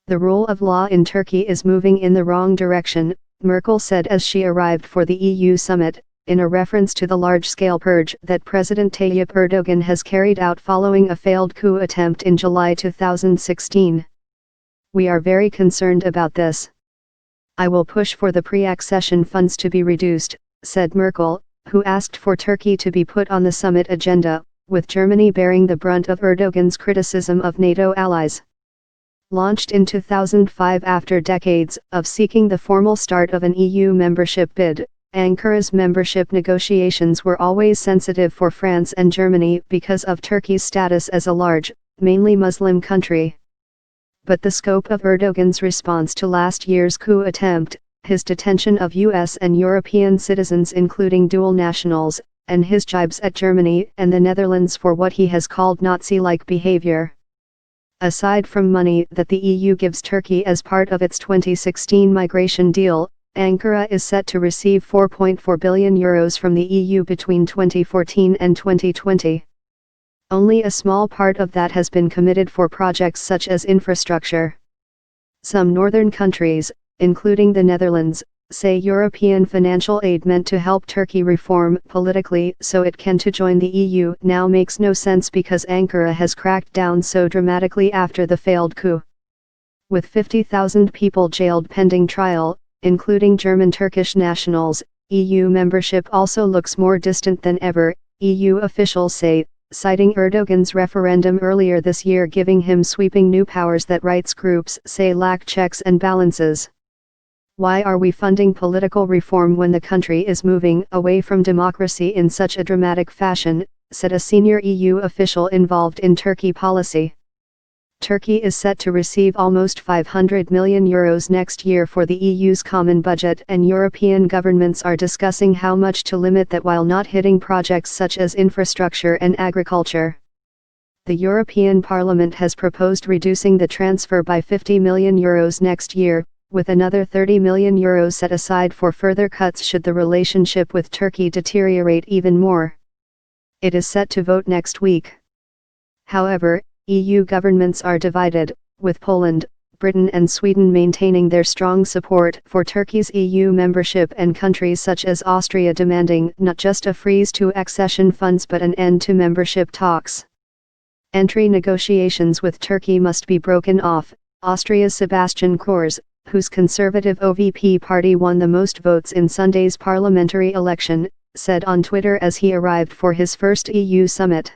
The rule of law in Turkey is moving in the wrong direction, Merkel said as she arrived for the EU summit, in a reference to the large-scale purge that President Tayyip Erdogan has carried out following a failed coup attempt in July 2016. "We are very concerned about this. I will push for the pre-accession funds to be reduced," said Merkel, who asked for Turkey to be put on the summit agenda, with Germany bearing the brunt of Erdogan's criticism of NATO allies. Launched in 2005 after decades of seeking the formal start of an EU membership bid, Ankara's membership negotiations were always sensitive for France and Germany because of Turkey's status as a large, mainly Muslim country. But the scope of Erdogan's response to last year's coup attempt, his detention of US and European citizens including dual nationals, and his jibes at Germany and the Netherlands for what he has called Nazi-like behavior. Aside from money that the EU gives Turkey as part of its 2016 migration deal, Ankara is set to receive €4.4 billion from the EU between 2014 and 2020. Only a small part of that has been committed for projects such as infrastructure. Some northern countries, including the Netherlands, say European financial aid meant to help Turkey reform politically so it can to join the EU now makes no sense because Ankara has cracked down so dramatically after the failed coup. With 50,000 people jailed pending trial, including German Turkish nationals, EU membership also looks more distant than ever, EU officials say, citing Erdogan's referendum earlier this year giving him sweeping new powers that rights groups say lack checks and balances. Why are we funding political reform when the country is moving away from democracy in such a dramatic fashion, said a senior EU official involved in Turkey policy. Turkey is set to receive almost €500 million next year for the EU's common budget and European governments are discussing how much to limit that while not hitting projects such as infrastructure and agriculture. The European Parliament has proposed reducing the transfer by €50 million next year, with another €30 million set aside for further cuts should the relationship with Turkey deteriorate even more. It is set to vote next week. However, EU governments are divided, with Poland, Britain and Sweden maintaining their strong support for Turkey's EU membership and countries such as Austria demanding not just a freeze to accession funds but an end to membership talks. Entry negotiations with Turkey must be broken off, Austria's Sebastian Kurz, whose conservative OVP party won the most votes in Sunday's parliamentary election, said on Twitter as he arrived for his first EU summit.